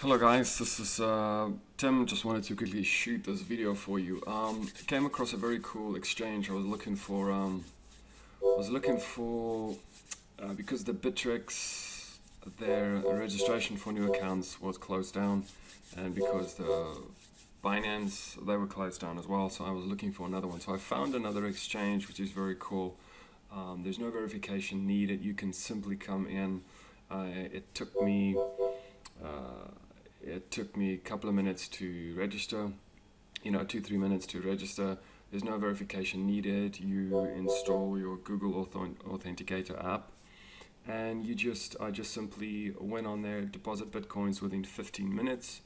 Hello guys, this is Tim. Just wanted to quickly shoot this video for you. Came across a very cool exchange. I was looking for because the Bittrex, their registration for new accounts was closed down, and because the Binance, they were closed down as well. So I was looking for another one. So I found another exchange which is very cool. There's no verification needed. You can simply come in. It took me a couple of minutes to register, 2-3 minutes to register. There's no verification needed. You install your Google Authenticator app, and I just simply went on there, deposit Bitcoins within 15 minutes,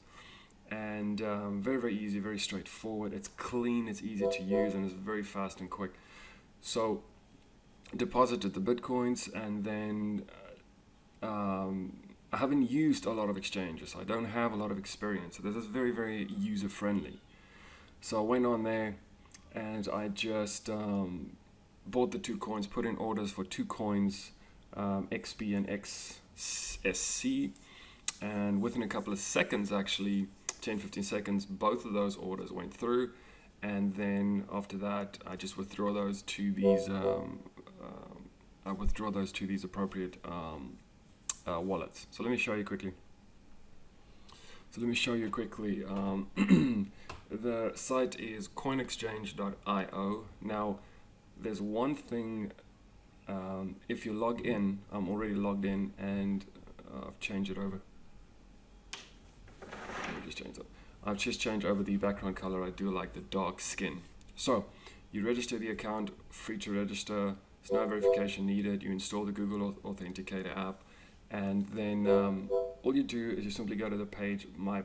and very easy, very straightforward. It's clean, it's easy to use, and it's very fast and quick. So deposited the Bitcoins, and then I haven't used a lot of exchanges. I don't have a lot of experience. So this is very user friendly. So I went on there and I just bought the 2 coins, put in orders for 2 coins, XP and XSC, and within a couple of seconds, actually 10-15 seconds, both of those orders went through. And then after that, I just withdraw those to these appropriate wallets. So let me show you quickly. The site is coinexchange.io. Now, there's one thing. If you log in, I'm already logged in, and I've changed it over. Let me just change that. I've just changed over the background color. I do like the dark skin. So you register the account, free to register. There's no verification needed. You install the Google Authenticator app. And then all you do is you simply go to the page, my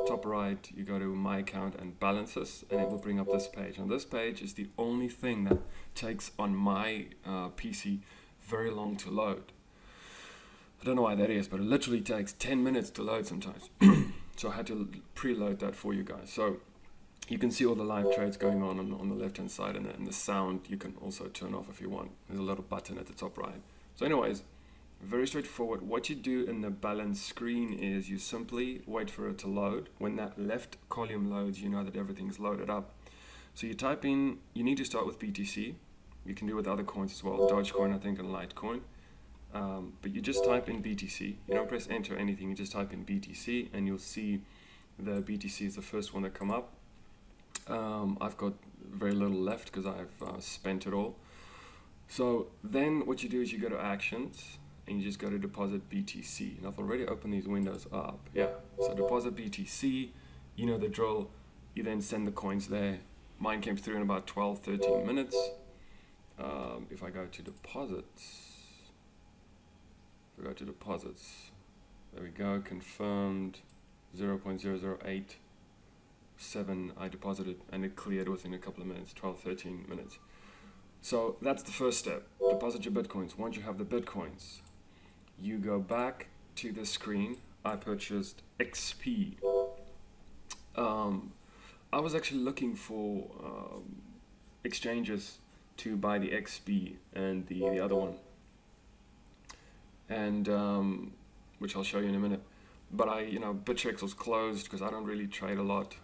top right, you go to my account and balances, and it will bring up this page. And this page is the only thing that takes on my PC very long to load. I don't know why that is, but it literally takes 10 minutes to load sometimes. So I had to preload that for you guys. So you can see all the live trades going on the left-hand side, and the sound you can also turn off if you want. There's a little button at the top right. So anyways, very straightforward. What you do in the balance screen is you simply wait for it to load. When that left column loads, you know that everything's loaded up. So you type in, you need to start with BTC. You can do it with other coins as well, Dogecoin, I think, and Litecoin. But you just type in BTC. You don't press enter or anything, you just type in BTC, and you'll see the BTC is the first one that come up. I've got very little left because I've spent it all. So then what you do is you go to actions, and you just go to deposit BTC. And I've already opened these windows up. Yeah, so deposit BTC, you know the drill. You then send the coins there. Mine came through in about 12-13 minutes. If I go to deposits, there we go, confirmed 0.0087. I deposited and it cleared within a couple of minutes, 12-13 minutes. So that's the first step. Deposit your Bitcoins. Once you have the Bitcoins, you go back to the screen. I purchased XP. I was actually looking for exchanges to buy the XP and the other one, and which I'll show you in a minute. But Bittrex was closed because I don't really trade a lot.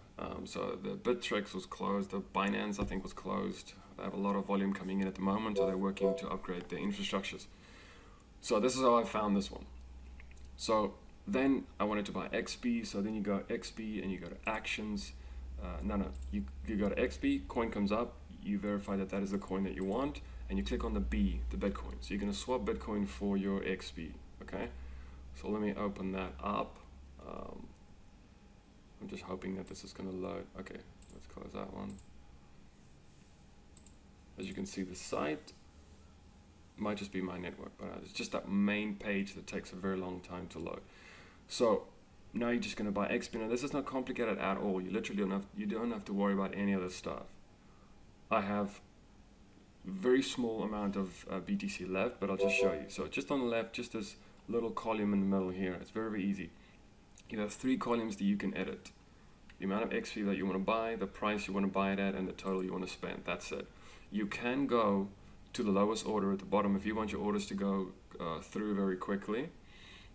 So the Bittrex was closed. The Binance, I think, was closed. They have a lot of volume coming in at the moment, so they're working to upgrade their infrastructures. So this is how I found this one. So then I wanted to buy XP, so then you go XP and you go to actions. You go to XP, coin comes up, you verify that that is the coin that you want, and you click on the B, the Bitcoin. So you're going to swap Bitcoin for your XP, okay? So let me open that up. I'm just hoping that this is going to load. Okay, let's close that one. As you can see, the site might just be my network, but it's just that main page that takes a very long time to load. So now you're just going to buy XP. Now this is not complicated at all. You literally don't have to worry about any of this stuff. I have very small amount of BTC left, but I'll just show you. So just on the left, just this little column in the middle here. It's very easy. You have 3 columns that you can edit: the amount of XP that you want to buy, the price you want to buy it at, and the total you want to spend. That's it. You can go to the lowest order at the bottom if you want your orders to go through very quickly.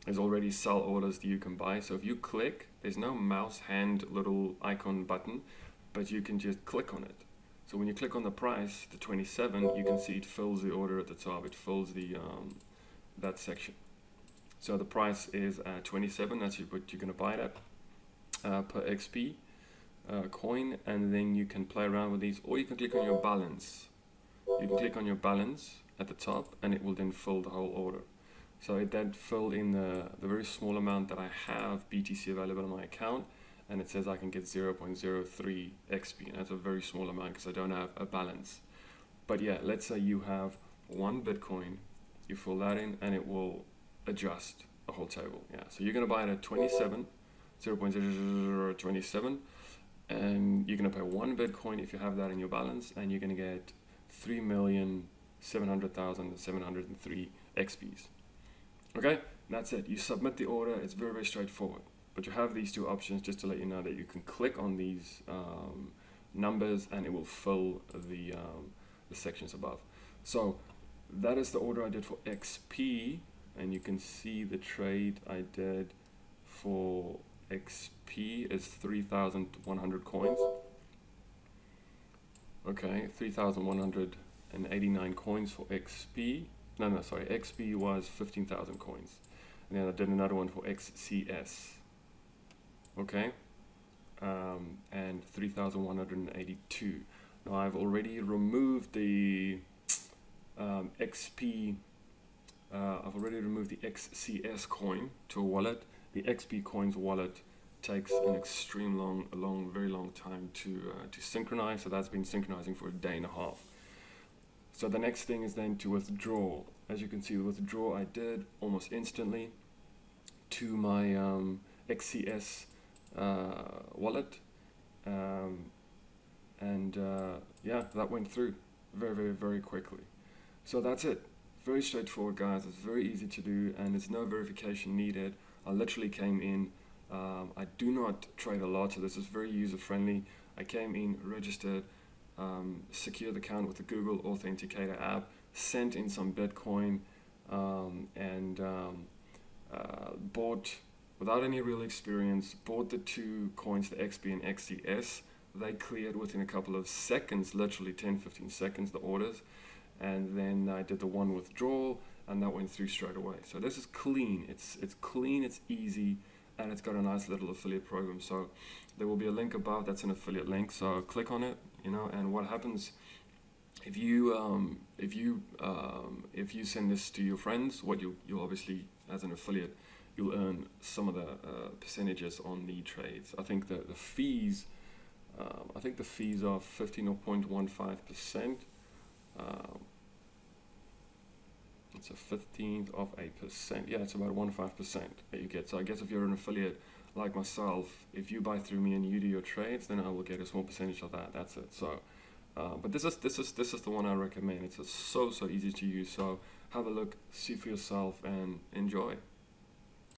there's already sell orders that you can buy. So if you click, there's no mouse hand little icon button, but you can just click on it. So when you click on the price, the 27, you can see it fills the order at the top. It fills the that section. So the price is 27. That's what you're going to buy it at per XP coin, and then you can play around with these, or you can click on your balance. You can click on your balance at the top, and it will then fill the whole order. So it then filled in the very small amount that I have BTC available on my account, and it says I can get 0.03 XP, and that's a very small amount because I don't have a balance. But yeah, let's say you have 1 Bitcoin, you fill that in, and it will adjust the whole table. Yeah, so you're going to buy it at 27, 0.0027, and you're going to pay 1 Bitcoin if you have that in your balance, and you're going to get 3,700,703 XPs. Okay, that's it. You submit the order. It's very, very straightforward. But you have these two options just to let you know that you can click on these numbers and it will fill the sections above. So that is the order I did for XP, and you can see the trade I did for XP is 3,100 coins. Okay, 3,189 coins for XP. No, sorry, XP was 15,000 coins. And then I did another one for XCS. Okay, and 3,182. Now I've already removed the XP. I've already removed the XCS coin to a wallet. The XP coins wallet takes an extreme very long time to synchronize. So that's been synchronizing for a day and a half. So the next thing is then to withdraw. As you can see, the withdraw I did almost instantly to my XCS wallet, yeah, that went through very quickly. So that's it. Very straightforward, guys. It's very easy to do, and there's no verification needed. I literally came in. I do not trade a lot, so this is very user friendly. I came in, registered, secured the account with the Google Authenticator app, sent in some Bitcoin, and bought, without any real experience, bought the 2 coins, the XP and XCS. They cleared within a couple of seconds, literally 10-15 seconds, the orders. And then I did the 1 withdrawal, and that went through straight away. So this is clean. It's clean, it's easy, and it's got a nice little affiliate program. So there will be a link above. That's an affiliate link. So click on it, and what happens if you send this to your friends, what you'll obviously, as an affiliate, you'll earn some of the percentages on the trades. I think the fees are 15.15%. It's a 15th of a percent. Yeah, it's about 15% that you get. So I guess if you're an affiliate like myself, if you buy through me and you do your trades, then I will get a small percentage of that. That's it. So, but this is the one I recommend. It's so easy to use. So have a look, see for yourself, and enjoy.